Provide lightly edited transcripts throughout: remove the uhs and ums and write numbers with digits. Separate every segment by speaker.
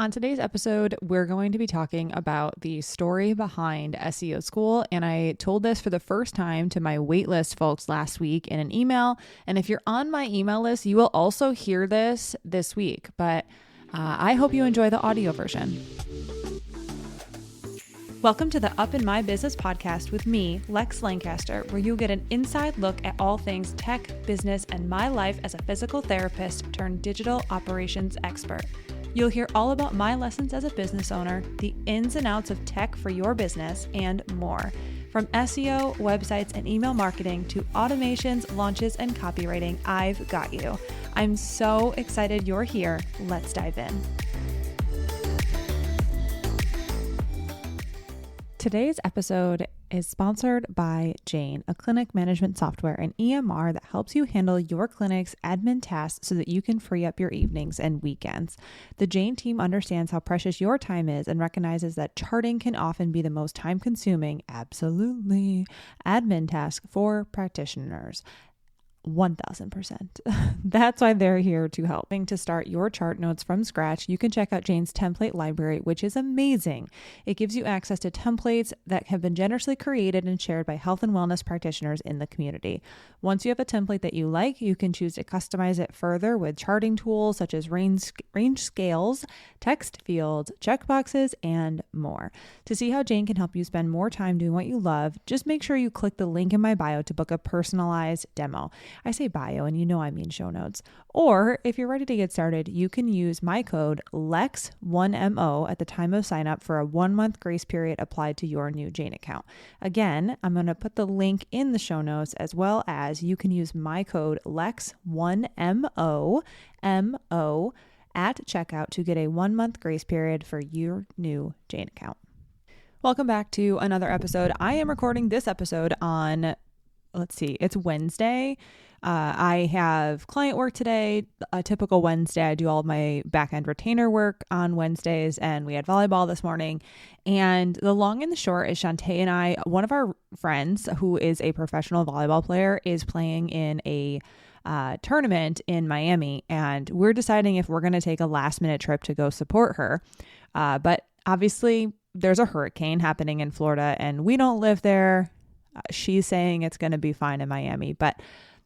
Speaker 1: On today's episode, we're going to be talking about the story behind SEO School. And I told this for the first time to my waitlist folks last week in an email. And if you're on my email list, you will also hear this week. But I hope you enjoy the audio version. Welcome to the Up in My Business podcast with me, Lex Lancaster, where you'll get an inside look at all things tech, business, and my life as a physical therapist turned digital operations expert. You'll hear all about my lessons as a business owner, the ins and outs of tech for your business, and more. From SEO, websites, and email marketing to automations, launches, and copywriting, I've got you. I'm so excited you're here. Let's dive in. Today's episode is sponsored by Jane, a clinic management software and EMR that helps you handle your clinic's admin tasks so that you can free up your evenings and weekends. The Jane team understands how precious your time is and recognizes that charting can often be the most time-consuming, absolutely, admin task for practitioners. 1000%. That's why they're here to help. To start your chart notes from scratch, you can check out Jane's template library, which is amazing. It gives you access to templates that have been generously created and shared by health and wellness practitioners in the community. Once you have a template that you like, you can choose to customize it further with charting tools such as range scales, text fields, checkboxes, and more. To see how Jane can help you spend more time doing what you love, just make sure you click the link in my bio to book a personalized demo. I say bio and you know I mean show notes. Or if you're ready to get started, you can use my code LEX1MO at the time of sign up for a 1-month grace period applied to your new Jane account. Again, I'm going to put the link in the show notes, as well as you can use my code LEX1MO at checkout to get a 1-month grace period for your new Jane account. Welcome back to another episode. I am recording this episode on it's Wednesday. I have client work today, a typical Wednesday. I do all of my back-end retainer work on Wednesdays, and we had volleyball this morning. And the long and the short is Shantae and I, one of our friends who is a professional volleyball player, is playing in a tournament in Miami, and we're deciding if we're going to take a last-minute trip to go support her. But obviously, there's a hurricane happening in Florida, and we don't live there. She's saying it's going to be fine in Miami, but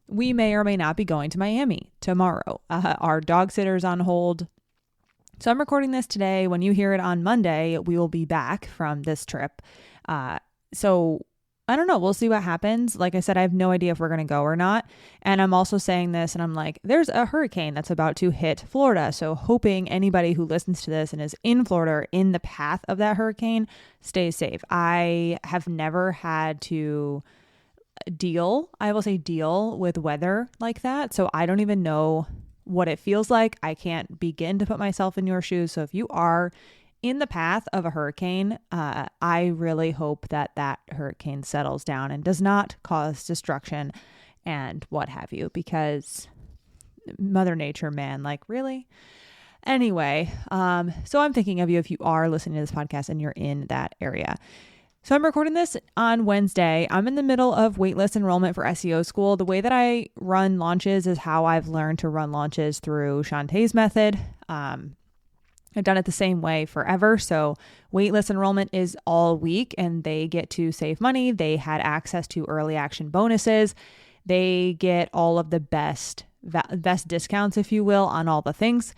Speaker 1: we may or may not be going to Miami tomorrow. Our dog sitter's on hold. So I'm recording this today. When you hear it on Monday, we will be back from this trip. So I don't know. We'll see what happens. Like I said, I have no idea if we're going to go or not. And I'm also saying this, and I'm like, there's a hurricane that's about to hit Florida. So hoping anybody who listens to this and is in Florida or in the path of that hurricane stays safe. I have never had to deal with weather like that. So I don't even know what it feels like. I can't begin to put myself in your shoes. So if you are in the path of a hurricane, I really hope that hurricane settles down and does not cause destruction and what have you, because Mother Nature, man, like really? Anyway, so I'm thinking of you if you are listening to this podcast and you're in that area. So I'm recording this on Wednesday. I'm in the middle of waitlist enrollment for SEO School. The way that I run launches is how I've learned to run launches through Shantae's method. I've done it the same way forever. So waitlist enrollment is all week and they get to save money. They had access to early action bonuses. They get all of the best discounts, if you will, on all the things.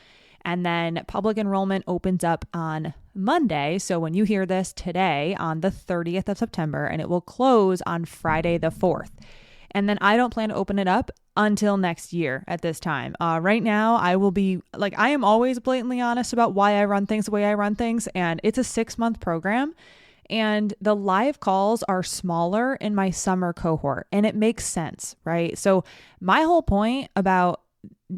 Speaker 1: And then public enrollment opens up on Monday. So when you hear this today on the 30th of September, and it will close on Friday the 4th. And then I don't plan to open it up until next year at this time. Right now, I am always blatantly honest about why I run things the way I run things. And it's a 6-month program. And the live calls are smaller in my summer cohort. And it makes sense, right? So my whole point about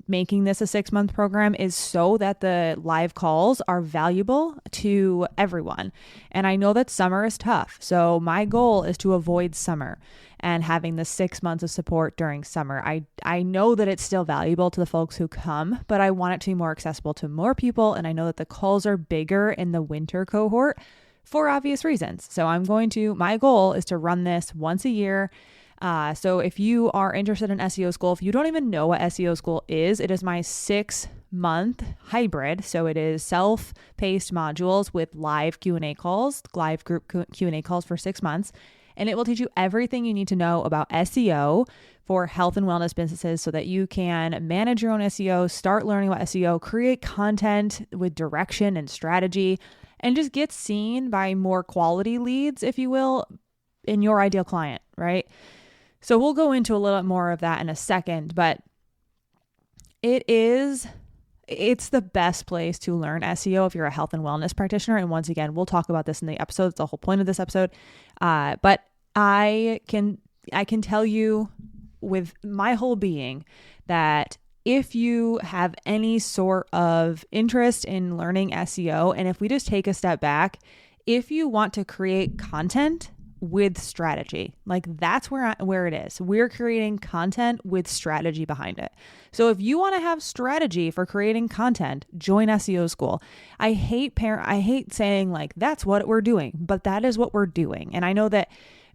Speaker 1: making this a 6-month program is so that the live calls are valuable to everyone. And I know that summer is tough. So my goal is to avoid summer and having the 6 months of support during summer. I know that it's still valuable to the folks who come, but I want it to be more accessible to more people. And I know that the calls are bigger in the winter cohort for obvious reasons. So my goal is to run this once a year. So if you are interested in SEO School, if you don't even know what SEO School is, it is my 6-month hybrid. So it is self-paced modules with live Q&A calls, live group Q&A calls for 6 months. And it will teach you everything you need to know about SEO for health and wellness businesses so that you can manage your own SEO, start learning about SEO, create content with direction and strategy, and just get seen by more quality leads, if you will, in your ideal client, right? So we'll go into a little bit more of that in a second, but it's the best place to learn SEO if you're a health and wellness practitioner. And once again, we'll talk about this in the episode. It's the whole point of this episode. But I can tell you with my whole being that if you have any sort of interest in learning SEO, and if we just take a step back, if you want to create content with strategy, like that's where it is. We're creating content with strategy behind it. So if you want to have strategy for creating content, join SEO School. I hate saying like that's what we're doing, but that is what we're doing. And I know that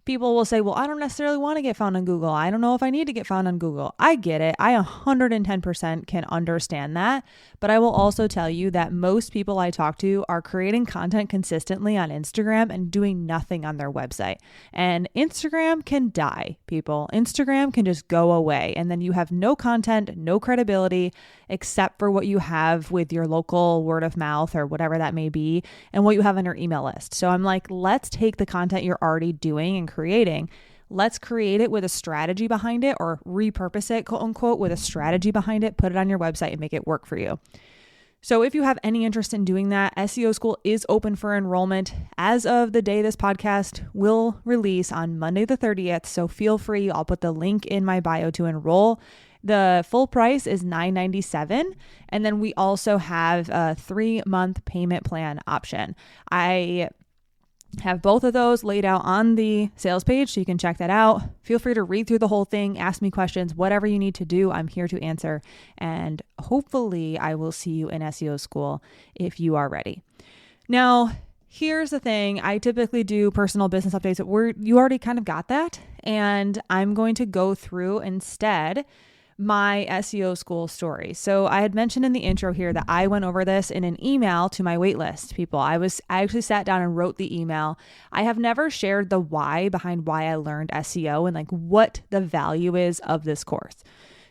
Speaker 1: people will say, well, I don't necessarily want to get found on Google. I don't know if I need to get found on Google. I get it. I 110% can understand that. But I will also tell you that most people I talk to are creating content consistently on Instagram and doing nothing on their website. And Instagram can die, people. Instagram can just go away. And then you have no content, no credibility, except for what you have with your local word of mouth or whatever that may be, and what you have on your email list. So I'm like, let's take the content you're already doing and creating. Let's create it with a strategy behind it, or repurpose it, quote unquote, with a strategy behind it, put it on your website and make it work for you. So if you have any interest in doing that, SEO School is open for enrollment as of the day this podcast will release on Monday the 30th. So feel free. I'll put the link in my bio to enroll. The full price is $997. And then we also have a 3-month payment plan option. I have both of those laid out on the sales page, so you can check that out. Feel free to read through the whole thing, ask me questions, whatever you need to do, I'm here to answer. And hopefully I will see you in SEO School if you are ready. Now, here's the thing. I typically do personal business updates where you already kind of got that. And I'm going to go through instead my SEO School story. So I had mentioned in the intro here that I went over this in an email to my waitlist people. I actually sat down and wrote the email. I have never shared the why behind why I learned SEO and like what the value is of this course.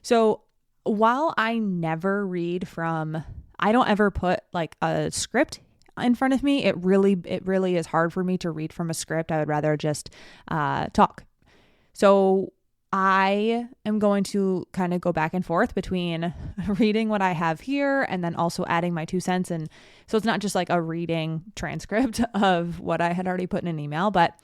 Speaker 1: So while I never I don't ever put like a script in front of me. It really is hard for me to read from a script. I would rather just talk. So I am going to kind of go back and forth between reading what I have here and then also adding my 2 cents. And so it's not just like a reading transcript of what I had already put in an email, but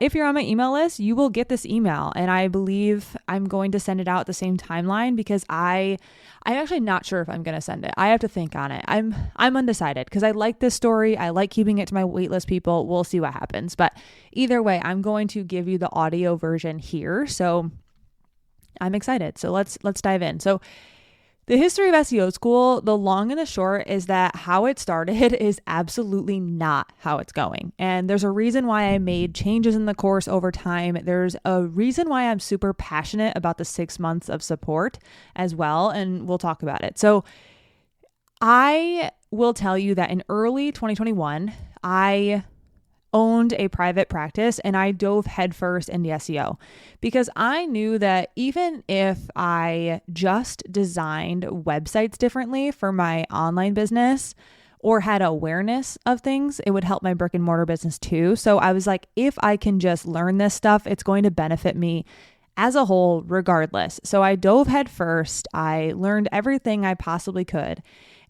Speaker 1: if you're on my email list, you will get this email. And I believe I'm going to send it out at the same timeline because I'm actually not sure if I'm going to send it. I have to think on it. I'm undecided because I like this story. I like keeping it to my waitlist people. We'll see what happens. But either way, I'm going to give you the audio version here. So I'm excited. So let's dive in. So the history of SEO School, the long and the short is that how it started is absolutely not how it's going. And there's a reason why I made changes in the course over time. There's a reason why I'm super passionate about the 6 months of support as well. And we'll talk about it. So I will tell you that in early 2021, I owned a private practice and I dove headfirst into SEO because I knew that even if I just designed websites differently for my online business or had awareness of things, it would help my brick and mortar business too. So I was like, if I can just learn this stuff, it's going to benefit me as a whole regardless. So I dove headfirst. I learned everything I possibly could.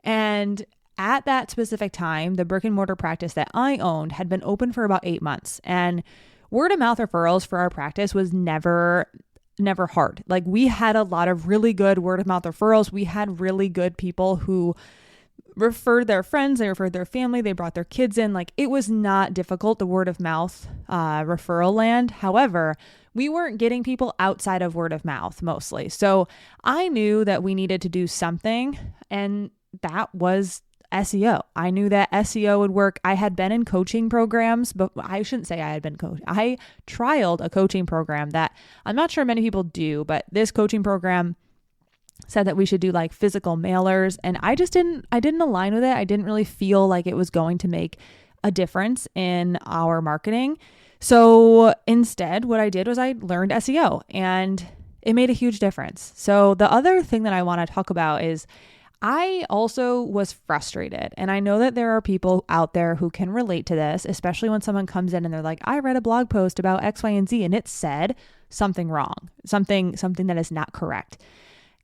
Speaker 1: And at that specific time, the brick and mortar practice that I owned had been open for about 8 months, and word of mouth referrals for our practice was never hard. Like we had a lot of really good word of mouth referrals. We had really good people who referred their friends, they referred their family, they brought their kids in. Like it was not difficult, the word of mouth referral land. However, we weren't getting people outside of word of mouth mostly. So I knew that we needed to do something, and that was SEO. I knew that SEO would work. I had been in coaching programs, but I shouldn't say I had been coached. I trialed a coaching program that I'm not sure many people do, but this coaching program said that we should do like physical mailers, and I didn't align with it. I didn't really feel like it was going to make a difference in our marketing. So instead, what I did was I learned SEO, and it made a huge difference. So the other thing that I want to talk about is I also was frustrated. And I know that there are people out there who can relate to this, especially when someone comes in and they're like, I read a blog post about X, Y, and Z, and it said something wrong, something that is not correct.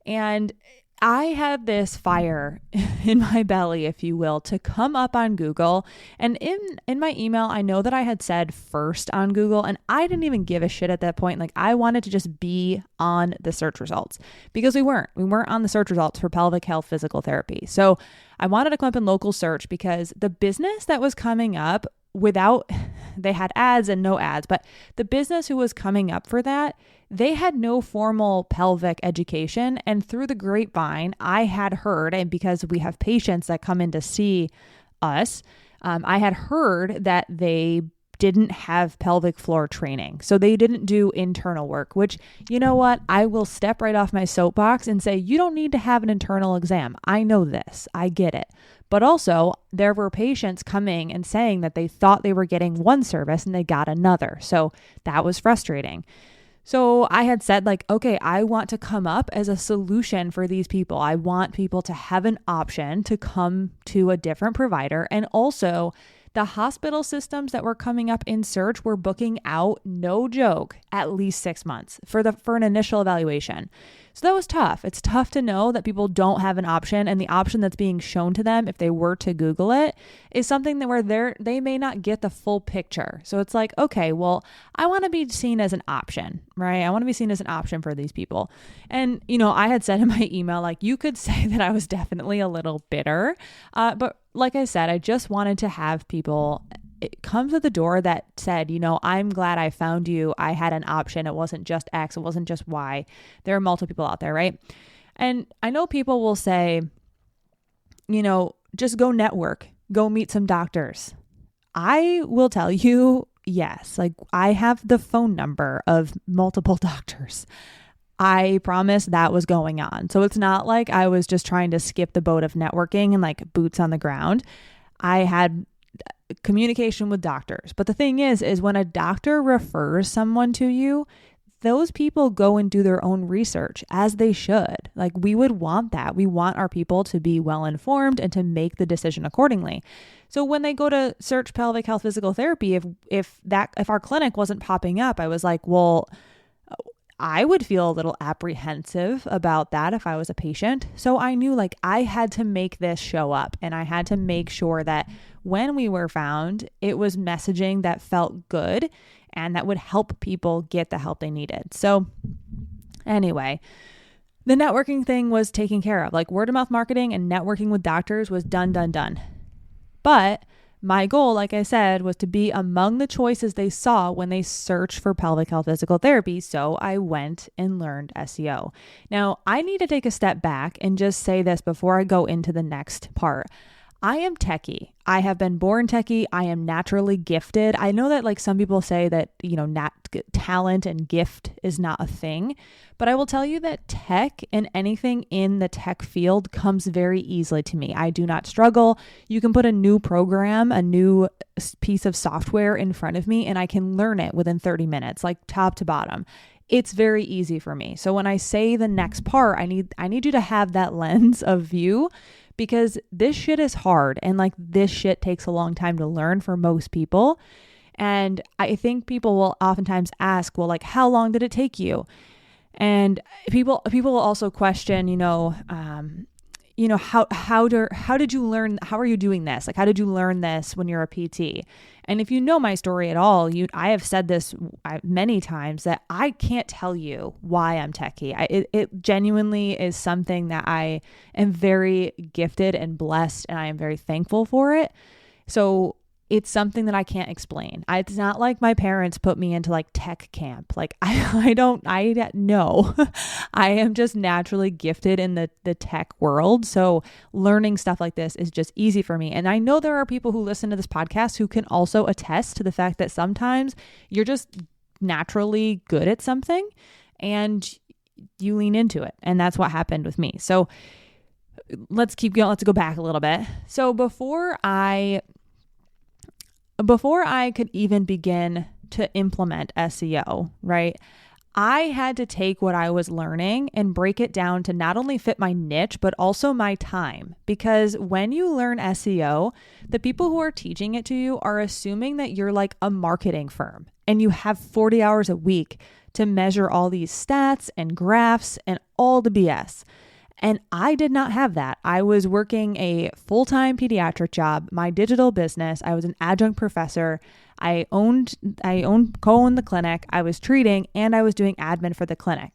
Speaker 1: And I had this fire in my belly, if you will, to come up on Google. And in my email, I know that I had said first on Google, and I didn't even give a shit at that point. Like, I wanted to just be on the search results because we weren't on the search results for pelvic health physical therapy. So I wanted to come up in local search because the business that was coming up they had ads and no ads, but the business who was coming up for that, they had no formal pelvic education. And through the grapevine, I had heard, and because we have patients that come in to see us, I had heard that they didn't have pelvic floor training. So they didn't do internal work, which, you know what? I will step right off my soapbox and say, you don't need to have an internal exam. I know this. I get it. But also, there were patients coming and saying that they thought they were getting one service and they got another. So that was frustrating. So I had said, like, okay, I want to come up as a solution for these people. I want people to have an option to come to a different provider. And also, the hospital systems that were coming up in search were booking out, no joke, at least 6 months for an initial evaluation. So that was tough. It's tough to know that people don't have an option, and the option that's being shown to them, if they were to Google it, is something that where they may not get the full picture. So it's like, okay, well, I want to be seen as an option, right? I want to be seen as an option for these people. And, I had said in my email, like, you could say that I was definitely a little bitter, but like I said, I just wanted to have people come to the door that said, I'm glad I found you. I had an option. It wasn't just X. It wasn't just Y. There are multiple people out there, right? And I know people will say, just go network, go meet some doctors. I will tell you, yes, like I have the phone number of multiple doctors. I promise that was going on. So it's not like I was just trying to skip the boat of networking and like boots on the ground. I had communication with doctors. But the thing is when a doctor refers someone to you, those people go and do their own research, as they should. Like, we would want that. We want our people to be well informed and to make the decision accordingly. So when they go to search pelvic health physical therapy, if our clinic wasn't popping up, I was like, well, I would feel a little apprehensive about that if I was a patient. So I knew like I had to make this show up, and I had to make sure that when we were found, it was messaging that felt good and that would help people get the help they needed. So anyway, the networking thing was taken care of. Like, word of mouth marketing and networking with doctors was done. But my goal, like I said, was to be among the choices they saw when they searched for pelvic health physical therapy. So I went and learned SEO. Now, I need to take a step back and just say this before I go into the next part. I am techie. I have been born techie. I am naturally gifted. I know that like some people say that, talent and gift is not a thing, but I will tell you that tech and anything in the tech field comes very easily to me. I do not struggle. You can put a new program, a new piece of software in front of me, and I can learn it within 30 minutes, like top to bottom. It's very easy for me. So when I say the next part, I need you to have that lens of view, because this shit is hard, and like this shit takes a long time to learn for most people. And I think people will oftentimes ask, well, like, how long did it take you? And people will also question, how did you learn? How are you doing this? Like, how did you learn this when you're a PT? And if you know my story at all, I have said this many times that I can't tell you why I'm techie. It genuinely is something that I am very gifted and blessed, and I am very thankful for it. So it's something that I can't explain. It's not like my parents put me into like tech camp. Like I know. I am just naturally gifted in the tech world. So learning stuff like this is just easy for me. And I know there are people who listen to this podcast who can also attest to the fact that sometimes you're just naturally good at something and you lean into it. And that's what happened with me. So let's keep going. Let's go back a little bit. So before I could even begin to implement SEO, right, I had to take what I was learning and break it down to not only fit my niche, but also my time. Because when you learn SEO, the people who are teaching it to you are assuming that you're like a marketing firm and you have 40 hours a week to measure all these stats and graphs and all the BS. And I did not have that. I was working a full-time pediatric job, my digital business. I was an adjunct professor. I co-owned the clinic. I was treating and I was doing admin for the clinic.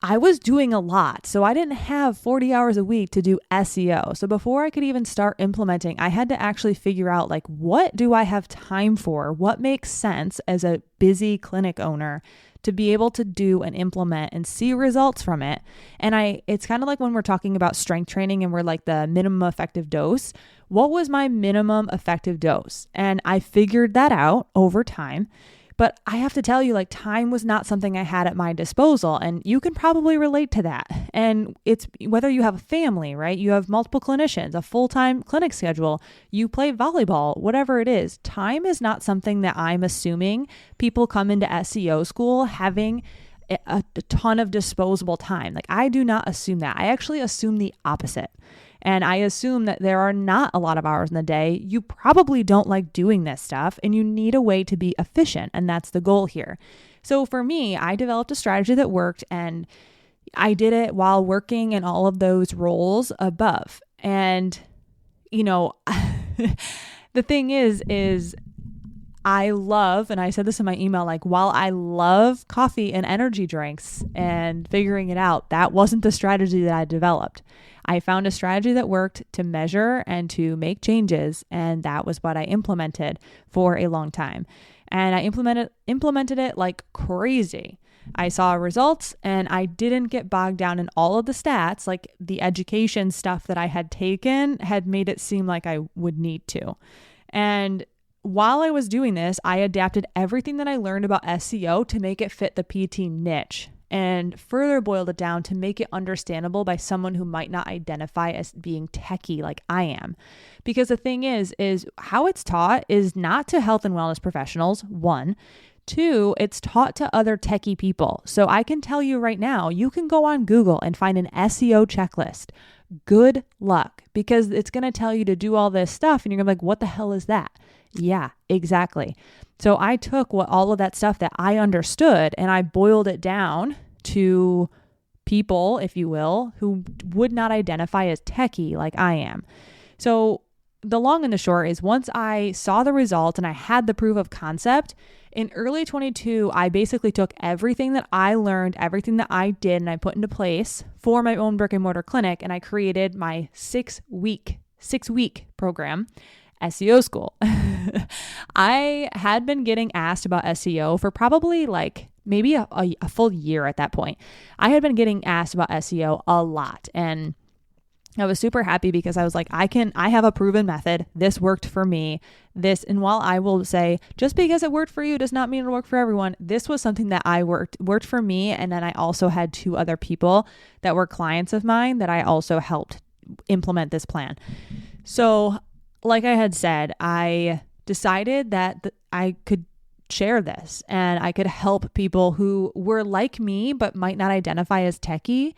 Speaker 1: I was doing a lot. So I didn't have 40 hours a week to do SEO. So before I could even start implementing, I had to actually figure out like, what do I have time for? What makes sense as a busy clinic owner to be able to do and implement and see results from it. And it's kind of like when we're talking about strength training and we're like the minimum effective dose. What was my minimum effective dose? And I figured that out over time. But I have to tell you, like, time was not something I had at my disposal. And you can probably relate to that. And it's whether you have a family, right? You have multiple clinicians, a full-time clinic schedule, you play volleyball, whatever it is. Time is not something that I'm assuming people come into SEO school having a ton of disposable time. Like, I do not assume that. I actually assume the opposite. And I assume that there are not a lot of hours in the day. You probably don't like doing this stuff and you need a way to be efficient. And that's the goal here. So for me, I developed a strategy that worked and I did it while working in all of those roles above. And, you know, the thing is I love, and I said this in my email, like, while I love coffee and energy drinks and figuring it out, that wasn't the strategy that I developed. I found a strategy that worked to measure and to make changes, and that was what I implemented for a long time. And I implemented it like crazy. I saw results and I didn't get bogged down in all of the stats, like the education stuff that I had taken had made it seem like I would need to. And while I was doing this, I adapted everything that I learned about SEO to make it fit the PT niche and further boiled it down to make it understandable by someone who might not identify as being techie like I am. Because the thing is how it's taught is not to health and wellness professionals, one. Two, it's taught to other techie people. So I can tell you right now, you can go on Google and find an SEO checklist. Good luck, because it's going to tell you to do all this stuff and you're going to be like, what the hell is that? Yeah, exactly. So I took all of that stuff that I understood and I boiled it down to people, if you will, who would not identify as techie like I am. So the long and the short is once I saw the results and I had the proof of concept, in early 22, I basically took everything that I learned, everything that I did, and I put into place for my own brick and mortar clinic. And I created my six week program, SEO School. I had been getting asked about SEO for probably like maybe a full year at that point. I had been getting asked about SEO a lot, and I was super happy because I was like, I have a proven method. This worked for me. And while I will say, just because it worked for you does not mean it'll work for everyone. This was something that worked for me. And then I also had two other people that were clients of mine that I also helped implement this plan. So like I had said, I decided that I could share this and I could help people who were like me, but might not identify as techie.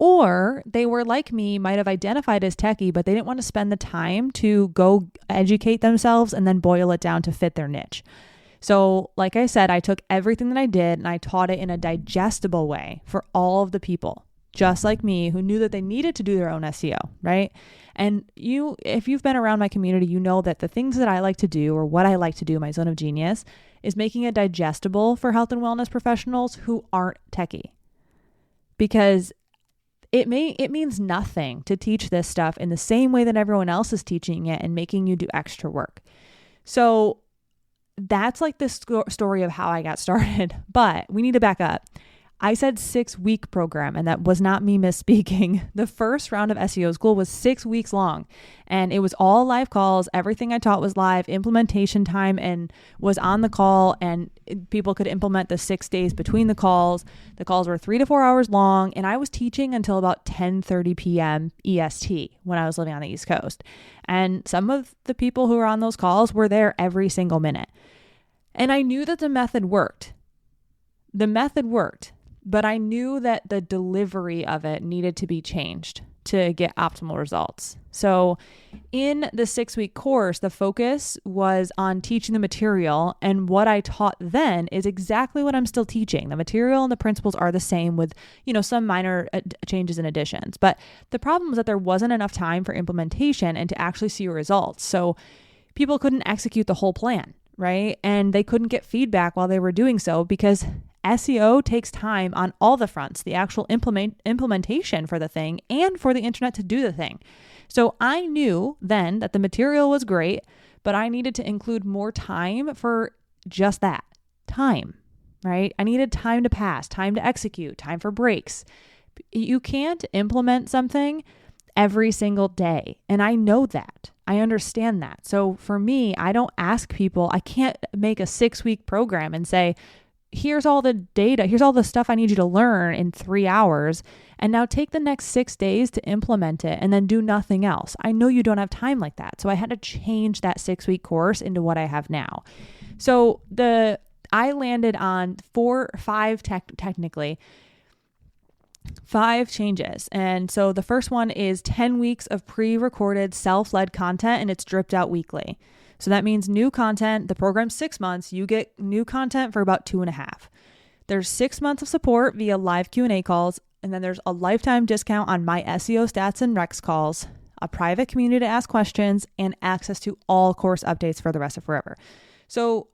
Speaker 1: Or they were like me, might have identified as techie, but they didn't want to spend the time to go educate themselves and then boil it down to fit their niche. So like I said, I took everything that I did and I taught it in a digestible way for all of the people, just like me, who knew that they needed to do their own SEO, right? And if you've been around my community, you know that the things that I like to do or what I like to do, my zone of genius, is making it digestible for health and wellness professionals who aren't techie. Because it means nothing to teach this stuff in the same way that everyone else is teaching it and making you do extra work. So that's like the story of how I got started, but we need to back up. I said 6-week program, and that was not me misspeaking. The first round of SEO School was 6 weeks long, and it was all live calls. Everything I taught was live. Implementation time and was on the call, and people could implement the 6 days between the calls. The calls were 3 to 4 hours long, and I was teaching until about 10:30 p.m. EST when I was living on the East Coast. And some of the people who were on those calls were there every single minute. And I knew that the method worked. But I knew that the delivery of it needed to be changed to get optimal results. So in the 6-week course, the focus was on teaching the material, and what I taught then is exactly what I'm still teaching. The material and the principles are the same with, some minor changes and additions. But the problem was that there wasn't enough time for implementation and to actually see results. So people couldn't execute the whole plan, right? And they couldn't get feedback while they were doing so because SEO takes time on all the fronts, the actual implementation for the thing and for the internet to do the thing. So I knew then that the material was great, but I needed to include more time for just that time, right? I needed time to pass, time to execute, time for breaks. You can't implement something every single day. And I know that. I understand that. So for me, I don't ask people, I can't make a 6-week program and say, here's all the data, here's all the stuff I need you to learn in 3 hours, and now take the next 6 days to implement it and then do nothing else. I know you don't have time like that. So I had to change that 6-week course into what I have now. So I landed on 5 changes. And so the first one is 10 weeks of pre-recorded self-led content, and it's dripped out weekly. So that means new content. The program's 6 months. You get new content for about 2.5. There's 6 months of support via live Q&A calls. And then there's a lifetime discount on my SEO stats and Rex calls, a private community to ask questions, and access to all course updates for the rest of forever. So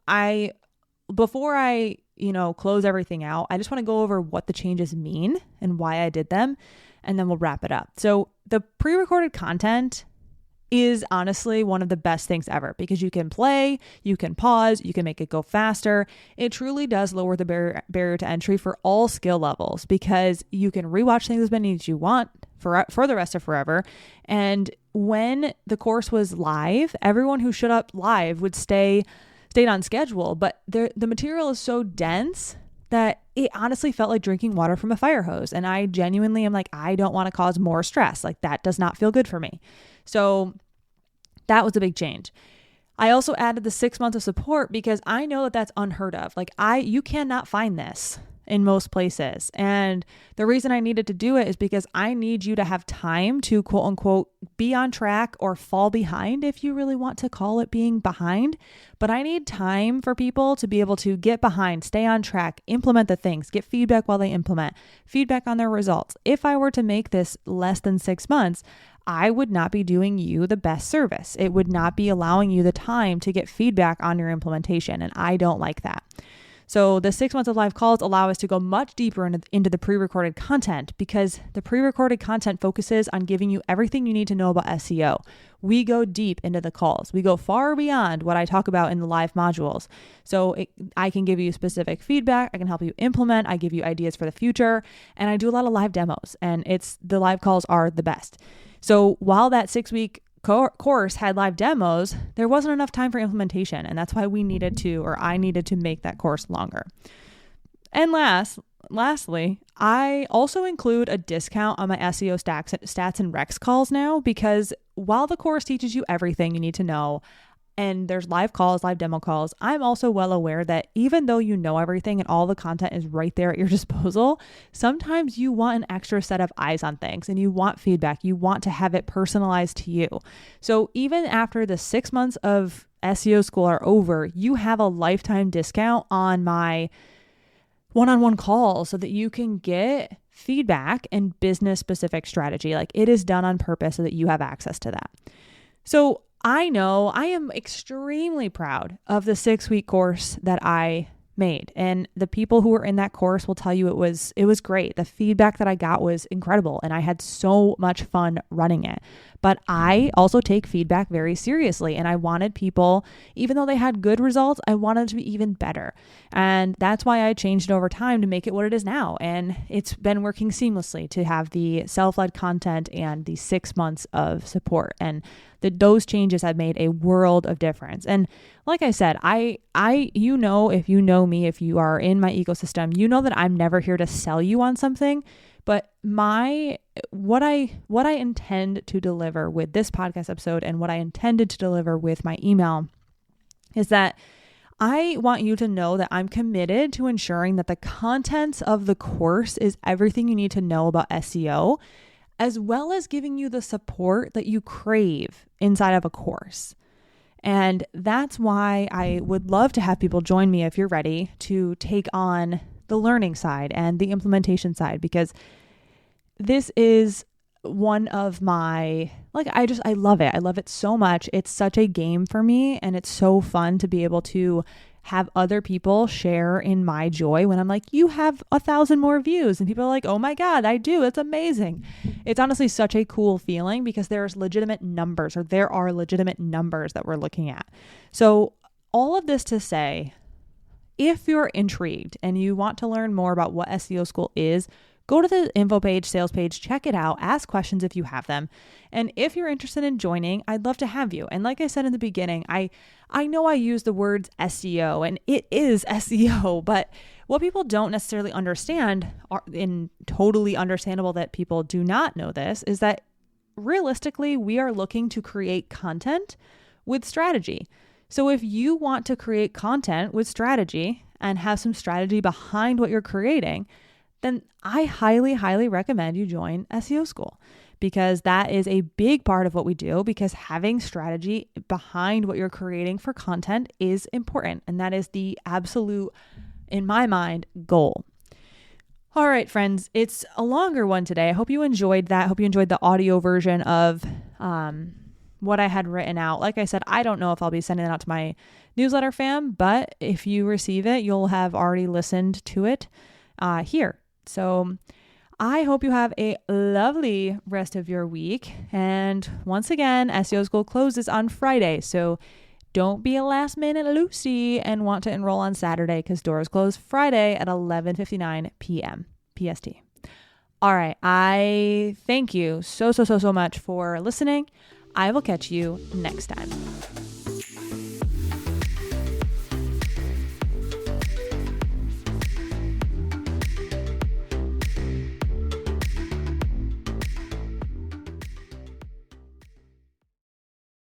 Speaker 1: before I close everything out, I just want to go over what the changes mean and why I did them, and then we'll wrap it up. So the pre-recorded content is honestly one of the best things ever because you can play, you can pause, you can make it go faster. It truly does lower the barrier to entry for all skill levels because you can rewatch things as many as you want for the rest of forever. And when the course was live, everyone who showed up live would stayed on schedule, but the material is so dense that it honestly felt like drinking water from a fire hose. And I genuinely am like, I don't want to cause more stress. Like that does not feel good for me. So that was a big change. I also added the 6 months of support because I know that that's unheard of. Like you cannot find this in most places. And the reason I needed to do it is because I need you to have time to quote unquote be on track or fall behind if you really want to call it being behind. But I need time for people to be able to get behind, stay on track, implement the things, get feedback while they implement, feedback on their results. If I were to make this less than 6 months, I would not be doing you the best service. It would not be allowing you the time to get feedback on your implementation. And I don't like that. So the 6 months of live calls allow us to go much deeper into the pre-recorded content because the pre-recorded content focuses on giving you everything you need to know about SEO. We go deep into the calls. We go far beyond what I talk about in the live modules. So I can give you specific feedback. I can help you implement. I give you ideas for the future. And I do a lot of live demos, and the live calls are the best. So while that 6-week course had live demos, there wasn't enough time for implementation. And that's why I needed to make that course longer. And lastly, I also include a discount on my SEO stats and Rex calls now, because while the course teaches you everything you need to know, and there's live calls, live demo calls, I'm also well aware that even though you know everything and all the content is right there at your disposal, sometimes you want an extra set of eyes on things and you want feedback. You want to have it personalized to you. So even after the 6 months of SEO School are over, you have a lifetime discount on my one-on-one calls so that you can get feedback and business specific strategy. Like it is done on purpose so that you have access to that. So I know I am extremely proud of the 6-week course that I made, and the people who were in that course will tell you it was great. The feedback that I got was incredible, and I had so much fun running it. But I also take feedback very seriously, and I wanted people, even though they had good results, I wanted it to be even better. And that's why I changed it over time to make it what it is now. And it's been working seamlessly to have the self-led content and the 6 months of support. And those changes have made a world of difference. And like I said, you know, if you know me, if you are in my ecosystem, you know that I'm never here to sell you on something. But what I intend to deliver with this podcast episode and what I intended to deliver with my email is that I want you to know that I'm committed to ensuring that the contents of the course is everything you need to know about SEO, as well as giving you the support that you crave inside of a course. And that's why I would love to have people join me if you're ready to take on the learning side and the implementation side, because this is one of my, I love it. I love it so much. It's such a game for me, and it's so fun to be able to have other people share in my joy when I'm like, you have 1,000 more views, and people are like, oh my God, I do. It's amazing. It's honestly such a cool feeling because there are legitimate numbers that we're looking at. So all of this to say, if you're intrigued and you want to learn more about what SEO School is, go to the info page, sales page, check it out, ask questions if you have them. And if you're interested in joining, I'd love to have you. And like I said in the beginning, I know I use the words SEO, and it is SEO, but what people don't necessarily understand, and totally understandable that people do not know this, is that realistically, we are looking to create content with strategy. So if you want to create content with strategy and have some strategy behind what you're creating, then I highly, highly recommend you join SEO School, because that is a big part of what we do, because having strategy behind what you're creating for content is important. And that is the absolute, in my mind, goal. All right, friends, it's a longer one today. I hope you enjoyed that. I hope you enjoyed the audio version of what I had written out. Like I said, I don't know if I'll be sending it out to my newsletter fam, but if you receive it, you'll have already listened to it here. So I hope you have a lovely rest of your week. And once again, SEO School closes on Friday. So don't be a last minute Lucy and want to enroll on Saturday, because doors close Friday at 11:59 p.m. PST. All right. I thank you so much for listening. I will catch you next time.